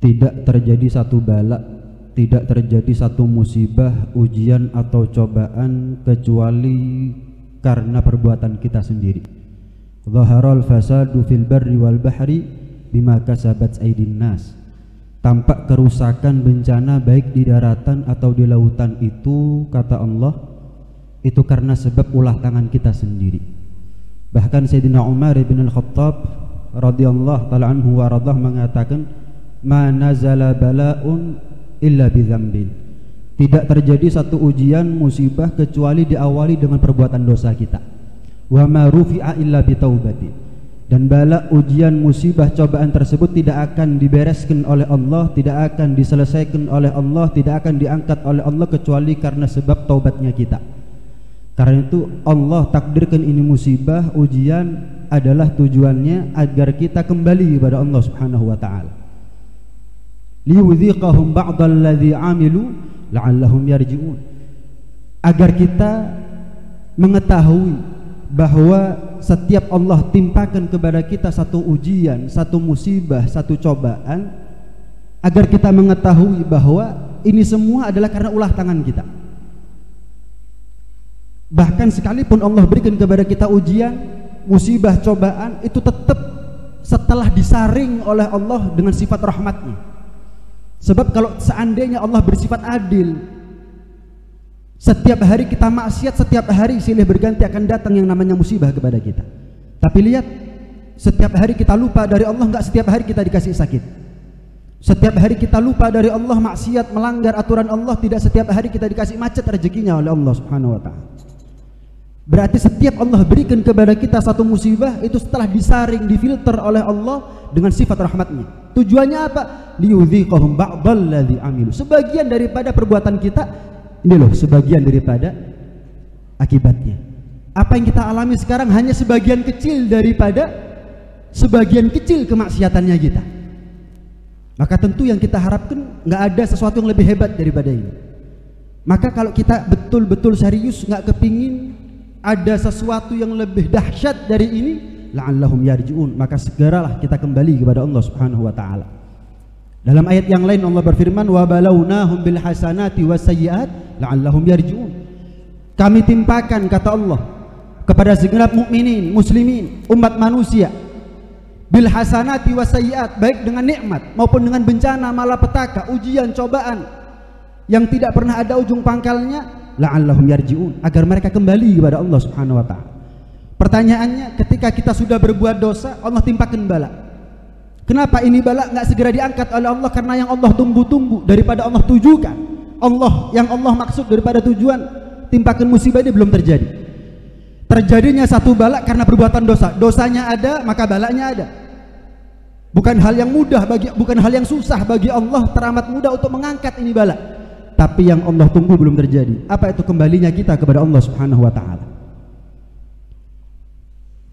tidak terjadi satu bala, tidak terjadi satu musibah, ujian atau cobaan kecuali karena perbuatan kita sendiri. Zaharal fasadu fil barri wal bahri bima kasabat aydin nas. Tampak kerusakan bencana baik di daratan atau di lautan itu, kata Allah, itu karena sebab ulah tangan kita sendiri. Bahkan Sayyidina Umar bin Al-Khattab radhiyallahu ta'ala anhu wa radhah mengatakan, ma nazala bala'un illa bidzambin. Tidak terjadi satu ujian musibah kecuali diawali dengan perbuatan dosa kita. Wa ma rufi'a illa bitaubatin. Dan bala, ujian, musibah, cobaan tersebut tidak akan dibereskan oleh Allah, tidak akan diselesaikan oleh Allah, tidak akan diangkat oleh Allah kecuali karena sebab taubatnya kita. Karena itu Allah takdirkan ini musibah, ujian adalah tujuannya agar kita kembali kepada Allah Subhanahu wa taala. Liyudhiqahum ba'dal ladzi 'amilu la'allahum yarji'un. Agar kita mengetahui bahwa setiap Allah timpakan kepada kita satu ujian, satu musibah, satu cobaan, agar kita mengetahui bahwa ini semua adalah karena ulah tangan kita. Bahkan sekalipun Allah berikan kepada kita ujian, musibah, cobaan, itu tetap setelah disaring oleh Allah dengan sifat rahmatnya. Sebab kalau seandainya Allah bersifat adil, setiap hari kita maksiat, setiap hari silih berganti akan datang yang namanya musibah kepada kita. Tapi lihat, setiap hari kita lupa dari Allah, enggak setiap hari kita dikasih sakit. Setiap hari kita lupa dari Allah, maksiat, melanggar aturan Allah, tidak setiap hari kita dikasih macet rezekinya oleh Allah Subhanahu wa taala. Berarti setiap Allah berikan kepada kita satu musibah, itu setelah disaring, difilter oleh Allah dengan sifat rahmatnya. Tujuannya apa? Liyudhiqahum ba'dal ladzi amilu. Sebagian daripada perbuatan kita, ini loh sebagian daripada akibatnya. Apa yang kita alami sekarang hanya sebagian kecil daripada sebagian kecil kemaksiatannya kita. Maka tentu yang kita harapkan nggak ada sesuatu yang lebih hebat daripada ini. Maka kalau kita betul-betul serius nggak kepingin ada sesuatu yang lebih dahsyat dari ini, la'allahum yarji'un, maka segeralah kita kembali kepada Allah Subhanahu wa taala. Dalam ayat yang lain Allah berfirman, wa balawnahum bil hasanati wasayyi'at la'allahum yarji'un. Kami timpakan, kata Allah, kepada segenap mukminin, muslimin, umat manusia, bil hasanati wasayyi'at, baik dengan nikmat maupun dengan bencana, malapetaka, ujian, cobaan yang tidak pernah ada ujung pangkalnya, la'allahum yarji'un, agar mereka kembali kepada Allah Subhanahu wa taala. Pertanyaannya, ketika kita sudah berbuat dosa, Allah timpakan bala. Kenapa ini bala nggak segera diangkat oleh Allah? Karena yang Allah tunggu-tunggu daripada Allah tujukan, yang Allah maksud daripada tujuan timpakan musibah ini belum terjadi. Terjadinya satu bala karena perbuatan dosa. Dosanya ada, maka balanya ada. Bukan hal yang mudah bukan hal yang susah bagi Allah, teramat mudah untuk mengangkat ini bala. Tapi yang Allah tunggu belum terjadi. Apa itu? Kembalinya kita kepada Allah Subhanahu wa taala.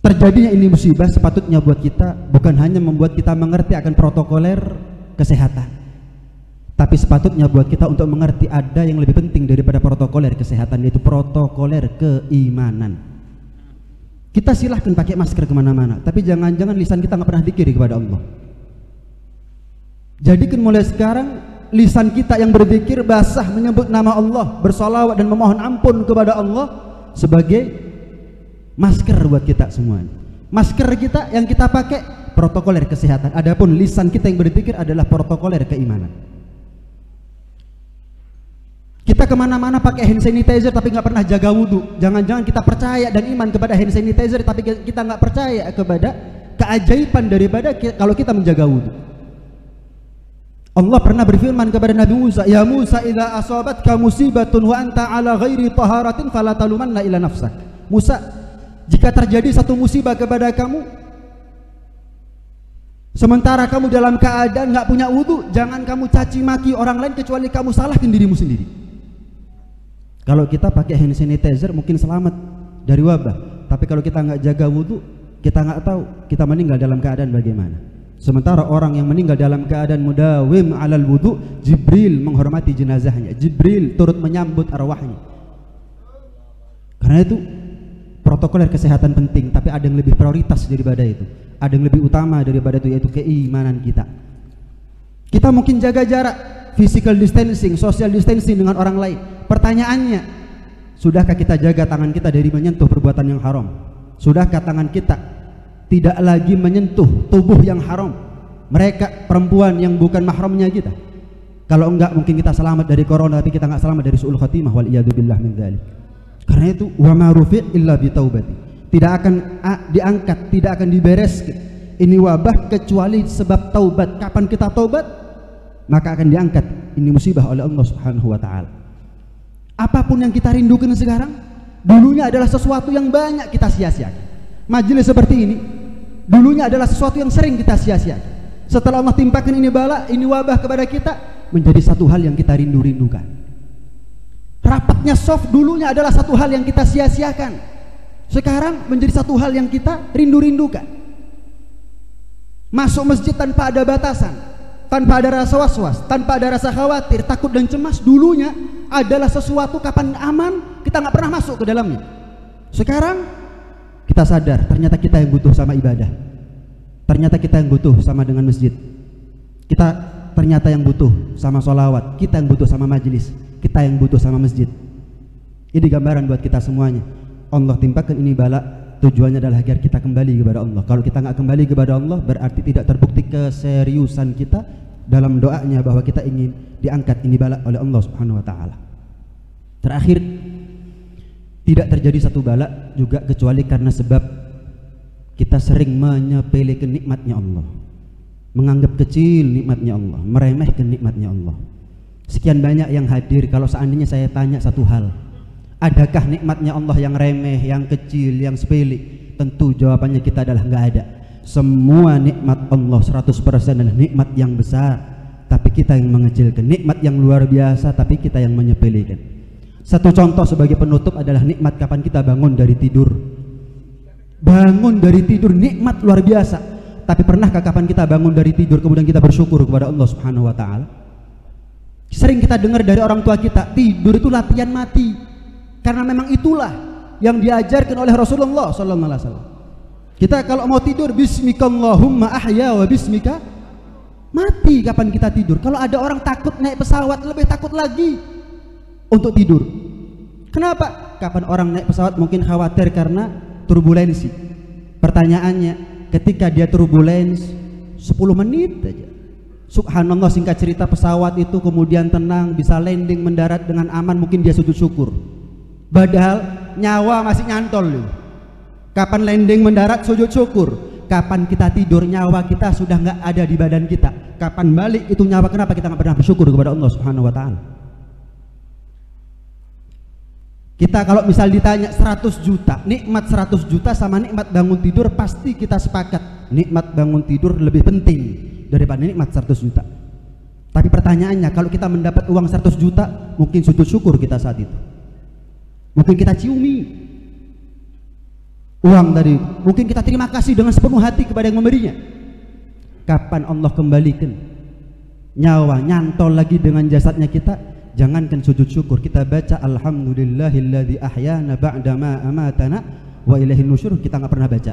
Terjadinya ini musibah sepatutnya buat kita bukan hanya membuat kita mengerti akan protokoler kesehatan, tapi sepatutnya buat kita untuk mengerti ada yang lebih penting daripada protokoler kesehatan, yaitu protokoler keimanan. Kita silahkan pakai masker kemana-mana, tapi jangan-jangan lisan kita nggak pernah dzikir kepada Allah. Jadikan mulai sekarang lisan kita yang berzikir basah menyebut nama Allah, bersolawat dan memohon ampun kepada Allah sebagai masker buat kita semuanya. Masker kita yang kita pakai protokoler kesehatan, adapun lisan kita yang berzikir adalah protokoler keimanan. Kita kemana-mana pakai hand sanitizer tapi nggak pernah jaga wudhu. Jangan-jangan kita percaya dan iman kepada hand sanitizer tapi kita nggak percaya kepada keajaiban daripada kalau kita menjaga wudhu. Allah pernah berfirman kepada Nabi Musa, ya Musa, idza asabatka musibatun wa anta ala ghairi taharatin fala talumanna ila nafsak. Musa, jika terjadi satu musibah kepada kamu sementara kamu dalam keadaan nggak punya wudhu, jangan kamu caci maki orang lain kecuali kamu salahkan dirimu sendiri. Kalau kita pakai hand sanitizer mungkin selamat dari wabah, tapi kalau kita nggak jaga wudhu, kita nggak tahu kita meninggal dalam keadaan bagaimana. Sementara orang yang meninggal dalam keadaan mudawim alal wudhu, Jibril menghormati jenazahnya, Jibril turut menyambut arwahnya. Karena itu protokoler kesehatan penting, tapi ada yang lebih prioritas daripada itu, ada yang lebih utama daripada itu, yaitu keimanan kita. Kita mungkin jaga jarak, physical distancing, social distancing dengan orang lain. Pertanyaannya, sudahkah kita jaga tangan kita dari menyentuh perbuatan yang haram? Sudahkah tangan kita tidak lagi menyentuh tubuh yang haram? Mereka perempuan yang bukan mahramnya kita. Kalau enggak, mungkin kita selamat dari corona, tapi kita enggak selamat dari su'ul khatimah, wal iyadu billah min dzalik. Karena itu, wa ma rufi' illa bi taubati. Tidak akan diangkat, tidak akan dibereskan ini wabah kecuali sebab taubat. Kapan kita taubat, maka akan diangkat ini musibah oleh Allah Subhanahu wa taala. Apapun yang kita rindukan sekarang, dulunya adalah sesuatu yang banyak kita sia-siakan. Majelis seperti ini dulunya adalah sesuatu yang sering kita sia-siakan. Setelah Allah timpakan ini bala, ini wabah kepada kita, menjadi satu hal yang kita rindu-rindukan. Rapatnya soft dulunya adalah satu hal yang kita sia-siakan, sekarang menjadi satu hal yang kita rindu-rindukan. Masuk masjid tanpa ada batasan, tanpa ada rasa was-was, tanpa ada rasa khawatir, takut dan cemas, dulunya adalah sesuatu kapan aman kita nggak pernah masuk ke dalamnya. Sekarang kita sadar ternyata kita yang butuh sama ibadah, ternyata kita yang butuh sama dengan masjid, kita ternyata yang butuh sama sholawat, kita yang butuh sama majelis, kita yang butuh sama masjid. Ini gambaran buat kita semuanya. Allah timpakan ini bala, tujuannya adalah agar kita kembali kepada Allah. Kalau kita nggak kembali kepada Allah, berarti tidak terbukti keseriusan kita dalam doanya bahwa kita ingin diangkat ini bala oleh Allah Subhanahu wa taala. Terakhir, tidak terjadi satu bala juga kecuali karena sebab kita sering menyepelekan nikmatnya Allah, menganggap kecil nikmatnya Allah, meremehkan nikmatnya Allah. Sekian banyak yang hadir, kalau seandainya saya tanya satu hal, adakah nikmatnya Allah yang remeh, yang kecil, yang sepele? Tentu jawabannya kita adalah nggak ada. Semua nikmat Allah 100% adalah nikmat yang besar, tapi kita yang mengecilkan. Nikmat yang luar biasa, tapi kita yang menyepelekan. Satu contoh sebagai penutup adalah nikmat kapan kita bangun dari tidur. Bangun dari tidur nikmat luar biasa. Tapi pernahkah kapan kita bangun dari tidur kemudian kita bersyukur kepada Allah Subhanahu wa taala? Sering kita dengar dari orang tua kita, tidur itu latihan mati. Karena memang itulah yang diajarkan oleh Rasulullah sallallahu alaihi wasallam. Kita kalau mau tidur, bismikallahumma ahya wa bismika mati. Kapan kita tidur? Kalau ada orang takut naik pesawat, lebih takut lagi untuk tidur. Kenapa? Kapan orang naik pesawat mungkin khawatir karena turbulensi. Pertanyaannya, ketika dia turbulens 10 menit aja, subhanallah, singkat cerita pesawat itu kemudian tenang, bisa landing, mendarat dengan aman, mungkin dia sujud syukur. Padahal nyawa masih nyantol loh. Kapan landing mendarat sujud syukur, kapan kita tidur nyawa kita sudah nggak ada di badan kita. Kapan balik itu nyawa, kenapa kita nggak pernah bersyukur kepada Allah Subhanahu wa taala? Kita kalau misal ditanya 100 juta, nikmat 100 juta sama nikmat bangun tidur, pasti kita sepakat nikmat bangun tidur lebih penting daripada nikmat 100 juta. Tapi pertanyaannya, kalau kita mendapat uang 100 juta, mungkin sujud syukur kita saat itu. Mungkin kita ciumi uang tadi, mungkin kita terima kasih dengan sepenuh hati kepada yang memberinya. Kapan Allah kembalikan nyawa nyantol lagi dengan jasadnya kita? Jangankan sujud syukur, kita baca alhamdulillahilladzi ahyana ba'dama amatana wa ilaihin nusyur, kita nggak pernah baca.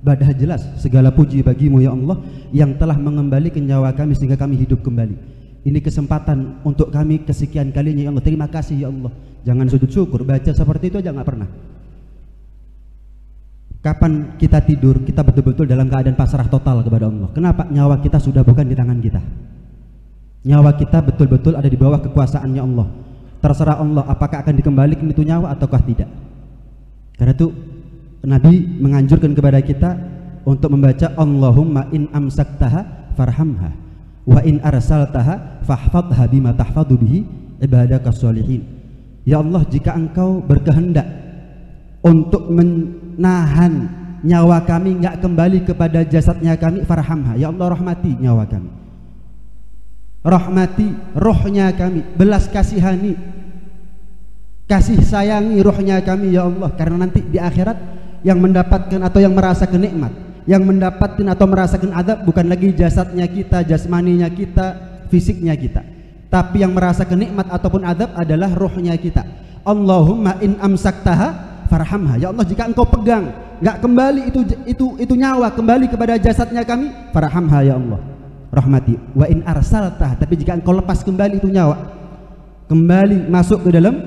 Padahal jelas segala puji bagimu ya Allah yang telah mengembalikan nyawa kami sehingga kami hidup kembali. Ini kesempatan untuk kami kesekian kalinya ya Allah, terima kasih ya Allah. Jangan sujud syukur, baca seperti itu aja nggak pernah. Kapan kita tidur, kita betul-betul dalam keadaan pasrah total kepada Allah. Kenapa? Nyawa kita sudah bukan di tangan kita. Nyawa kita betul-betul ada di bawah kekuasaannya Allah. Terserah Allah apakah akan dikembalikan itu nyawa ataukah tidak. Karena itu Nabi menganjurkan kepada kita untuk membaca Allahumma in amsaktaha farhamha wa in arsaltaha fahfadha bima tahfadhu bihi ibadaka sholihin. Ya Allah, jika engkau berkehendak untuk menahan nyawa kami nggak kembali kepada jasadnya kami, farhamha, ya Allah rahmati nyawa kami, rahmati rohnya kami, belas kasihani, kasih sayangi rohnya kami ya Allah. Karena nanti di akhirat yang mendapatkan atau yang merasakan nikmat, yang mendapatkan atau merasakan adab bukan lagi jasadnya kita, jasmaninya kita, fisiknya kita, tapi yang merasakan nikmat ataupun adab adalah rohnya kita. Allahumma in amsaktaha farhamha, ya Allah jika engkau pegang nggak kembali itu nyawa kembali kepada jasadnya kami, farhamha ya Allah, rahmati. Wa in arsaltah, tapi jika engkau lepas kembali itu nyawa, kembali masuk ke dalam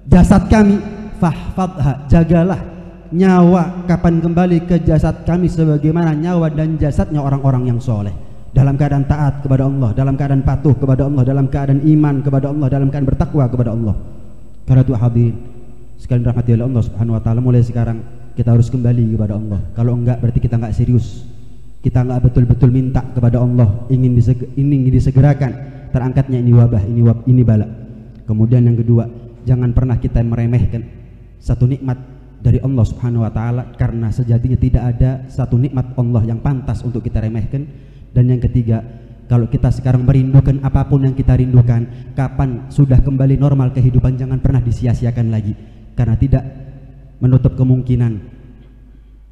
jasad kami, fahfadha, jagalah nyawa kapan kembali ke jasad kami sebagaimana nyawa dan jasadnya orang-orang yang soleh, dalam keadaan taat kepada Allah, dalam keadaan patuh kepada Allah, dalam keadaan iman kepada Allah, dalam keadaan bertakwa kepada Allah. Karena itu hadirin sekalian rahmati oleh Allah Subhanahu wa taala, mulai sekarang kita harus kembali kepada Allah. Kalau enggak berarti kita enggak serius, kita enggak betul-betul minta kepada Allah, ingin disegerakan terangkatnya ini wabah, ini bala. Kemudian yang kedua, jangan pernah kita meremehkan satu nikmat dari Allah Subhanahu wa taala, karena sejatinya tidak ada satu nikmat Allah yang pantas untuk kita remehkan. Dan yang ketiga, kalau kita sekarang merindukan apapun yang kita rindukan, kapan sudah kembali normal kehidupan, jangan pernah disia-siakan lagi, karena tidak menutup kemungkinan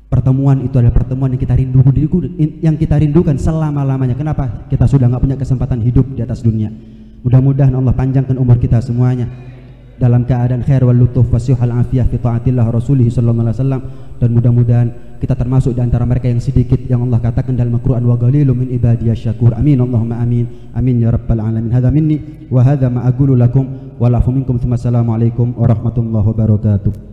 pertemuan itu adalah pertemuan yang kita rindukan selama-lamanya. Kenapa? Kita sudah nggak punya kesempatan hidup di atas dunia. Mudah-mudahan Allah panjangkan umur kita semuanya dalam keadaan khair wal lutuf wasihal afiyah fi taatillah rasulih sallallahu alaihi wasallam, dan mudah-mudahan kita termasuk di antara mereka yang sedikit yang Allah katakan dalam Al-Qur'an, wa qalilun min ibadiyasy syakur. Amin Allahumma amin. Amin ya rabbal alamin. Hadza minni wa hadza ma aqulu lakum wa lafu minkum. Assalamualaikum warahmatullahi wabarakatuh.